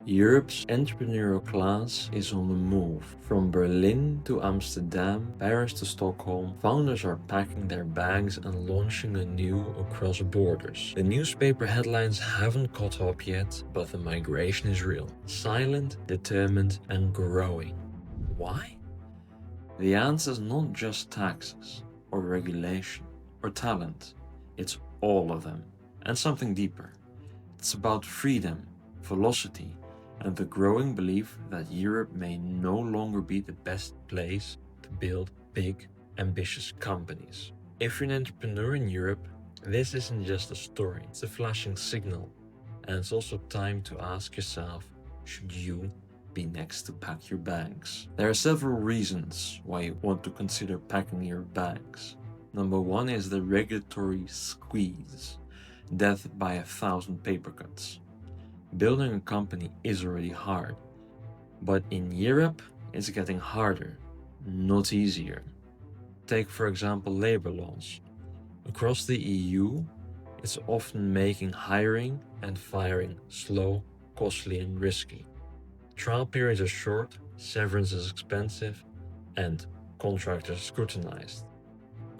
Europe's entrepreneurial class is on the move. From Berlin to Amsterdam, Paris to Stockholm, founders are packing their bags and launching anew across borders. The newspaper headlines haven't caught up yet, but the migration is real. Silent, determined, and growing. Why? The answer is not just taxes, or regulation, or talent. It's all of them, and something deeper. It's about freedom, velocity, and the growing belief that Europe may no longer be the best place to build big, ambitious companies. If you're an entrepreneur in Europe, this isn't just a story, it's a flashing signal. And it's also time to ask yourself, should you be next to pack your bags? There are several reasons why you want to consider packing your bags. Number one is the regulatory squeeze, death by 1,000 paper cuts. Building a company is already hard, but in Europe it's getting harder, not easier. Take for example labor laws. Across the EU, it's often making hiring and firing slow, costly and risky. Trial periods are short, severance is expensive, and contractors scrutinized.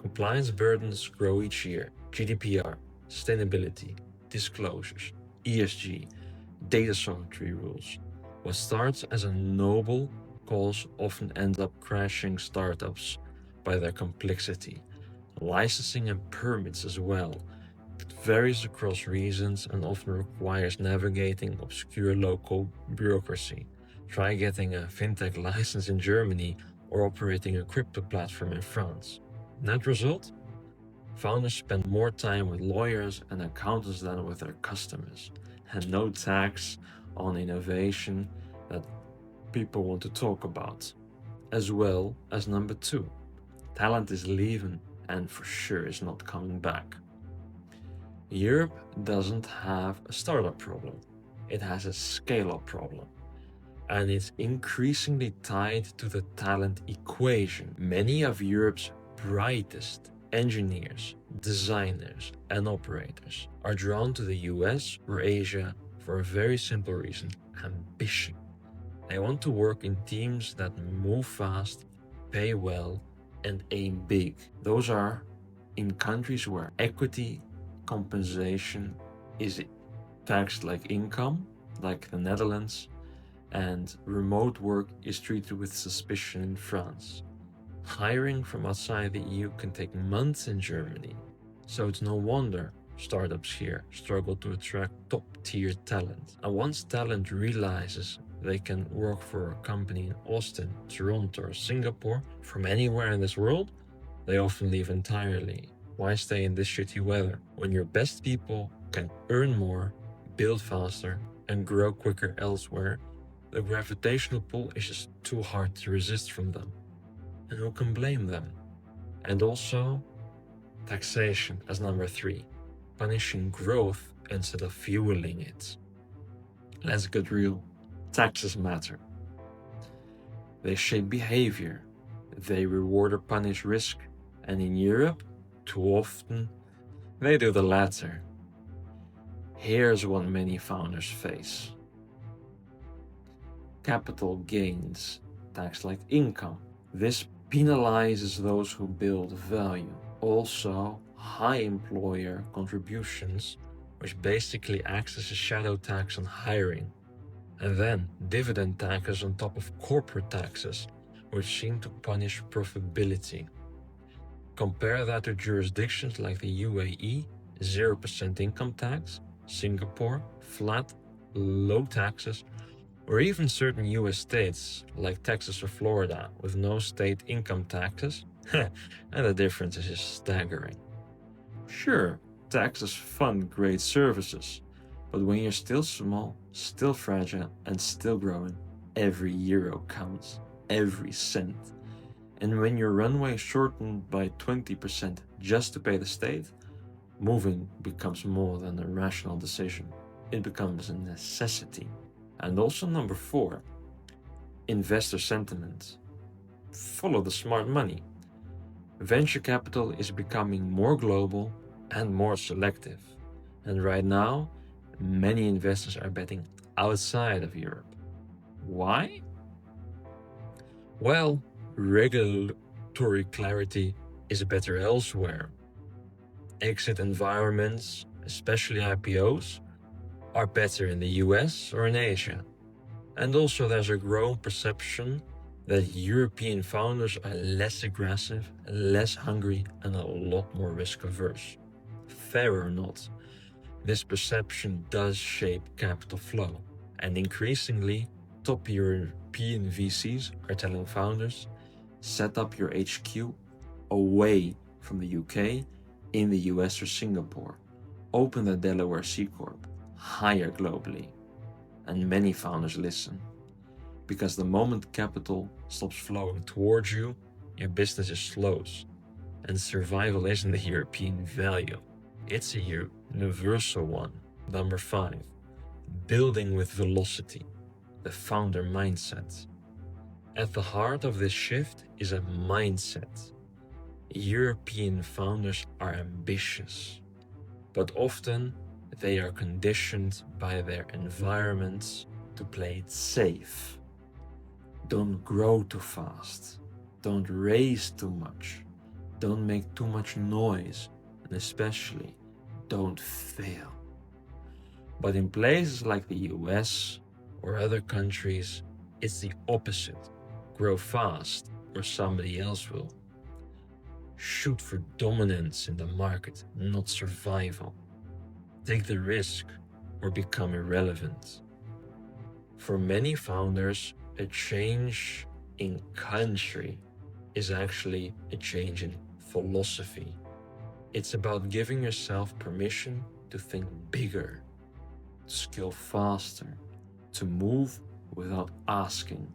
Compliance burdens grow each year. GDPR, sustainability, disclosures, ESG, data sovereignty rules. What starts as a noble cause often ends up crashing startups by their complexity. Licensing and permits as well. It varies across regions and often requires navigating obscure local bureaucracy. Try getting a fintech license in Germany or operating a crypto platform in France. Net result? Founders spend more time with lawyers and accountants than with their customers, and no tax on innovation that people want to talk about. As well as number two, talent is leaving and for sure is not coming back. Europe doesn't have a startup problem, it has a scale-up problem. And it's increasingly tied to the talent equation. Many of Europe's brightest engineers, designers, and operators are drawn to the US or Asia for a very simple reason: ambition. They want to work in teams that move fast, pay well, and aim big. Those are in countries where equity compensation is taxed like income, like the Netherlands, and remote work is treated with suspicion in France. Hiring from outside the EU can take months in Germany, so it's no wonder startups here struggle to attract top-tier talent. And once talent realizes they can work for a company in Austin, Toronto, or Singapore from anywhere in this world, they often leave entirely. Why stay in this shitty weather when your best people can earn more, build faster, and grow quicker elsewhere? The gravitational pull is just too hard to resist from them. And who can blame them? And also, taxation as number three, punishing growth instead of fueling it. Let's get real, taxes matter. They shape behavior, they reward or punish risk, and in Europe, too often, they do the latter. Here's what many founders face. Capital gains, taxed like income. This penalizes those who build value. Also, high employer contributions, which basically acts as a shadow tax on hiring. And then dividend taxes on top of corporate taxes, which seem to punish profitability. Compare that to jurisdictions like the UAE, 0% income tax, Singapore, flat, low taxes, or even certain US states like Texas or Florida with no state income taxes, and the difference is just staggering. Sure, taxes fund great services, but when you're still small, still fragile, and still growing, every euro counts, every cent. And when your runway is shortened by 20% just to pay the state, moving becomes more than a rational decision. It becomes a necessity. And also number four, investor sentiment. Follow the smart money. Venture capital is becoming more global and more selective. And right now, many investors are betting outside of Europe. Why? Well, regulatory clarity is better elsewhere. Exit environments, especially IPOs, are better in the US or in Asia. And also there's a growing perception that European founders are less aggressive, less hungry, and a lot more risk averse. Fair or not, this perception does shape capital flow, and increasingly, top European VCs are telling founders, set up your HQ away from the UK, in the US or Singapore. Open the Delaware C-Corp, hire globally. And many founders listen. Because the moment capital stops flowing towards you, your business just slows. And survival isn't a European value, it's a universal one. Number 5, building with velocity, the founder mindset. At the heart of this shift is a mindset. European founders are ambitious, but often they are conditioned by their environments to play it safe. Don't grow too fast, don't raise too much, don't make too much noise, and especially don't fail. But in places like the US or other countries, it's the opposite. Grow fast or somebody else will. Shoot for dominance in the market, not survival. Take the risk or become irrelevant. For many founders, a change in country is actually a change in philosophy. It's about giving yourself permission to think bigger, to scale faster, to move without asking.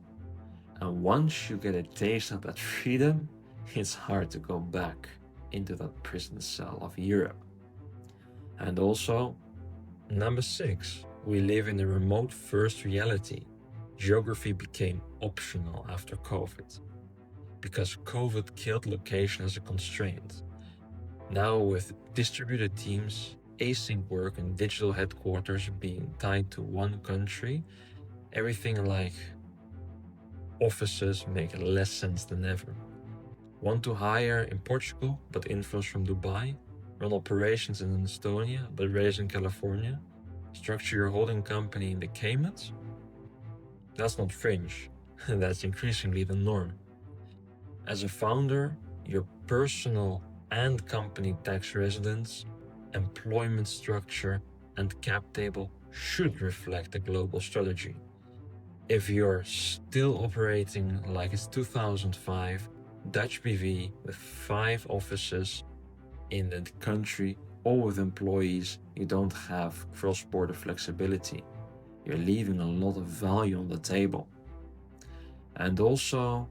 And once you get a taste of that freedom, it's hard to go back into that prison cell of Europe. And also, number 6, we live in a remote first reality. Geography became optional after COVID, because COVID killed location as a constraint. Now with distributed teams, async work and digital headquarters being tied to one country, everything like offices make less sense than ever. Want to hire in Portugal but influence from Dubai? Run operations in Estonia but raise in California? Structure your holding company in the Caymans? That's not fringe, that's increasingly the norm. As a founder, your personal and company tax residence, employment structure, and cap table should reflect a global strategy. If you're still operating like it's 2005, Dutch BV with 5 offices in the country, all with employees, you don't have cross-border flexibility. You're leaving a lot of value on the table. And also,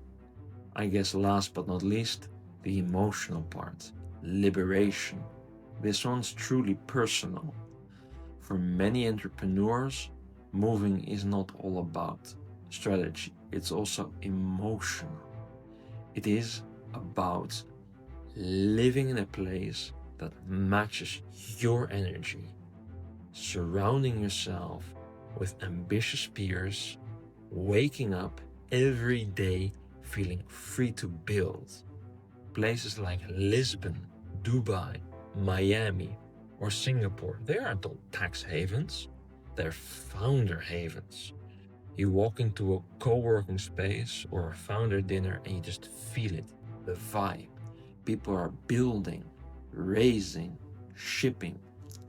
I guess last but not least, the emotional part, liberation. This one's truly personal. For many entrepreneurs, moving is not all about strategy, it's also emotional. It is about living in a place that matches your energy, surrounding yourself with ambitious peers, waking up every day feeling free to build. Places like Lisbon, Dubai, Miami, or Singapore, they aren't all tax havens, they're founder havens. You walk into a co-working space or a founder dinner and you just feel it, the vibe. People are building, raising, shipping,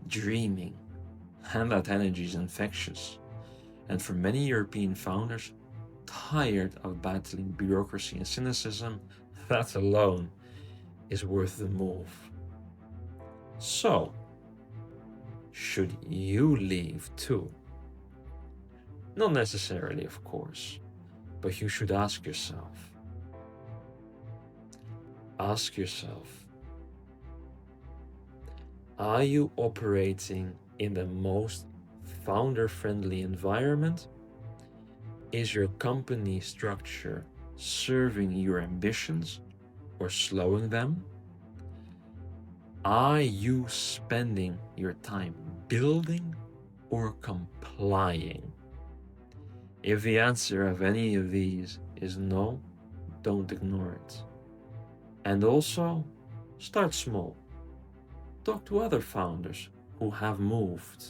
dreaming, and that energy is infectious. And for many European founders, tired of battling bureaucracy and cynicism, that alone is worth the move. So, should you leave too? Not necessarily, of course, but you should ask yourself. Ask yourself, are you operating in the most founder-friendly environment? Is your company structure serving your ambitions or slowing them? Are you spending your time building or complying? If the answer of any of these is no, don't ignore it. And also, start small. Talk to other founders who have moved.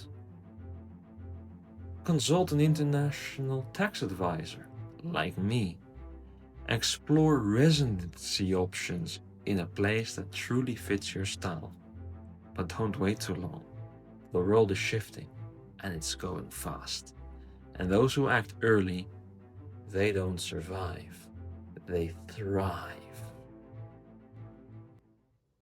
Consult an international tax advisor, like me. Explore residency options in a place that truly fits your style. But don't wait too long. The world is shifting, and it's going fast. And those who act early, they don't survive, they thrive.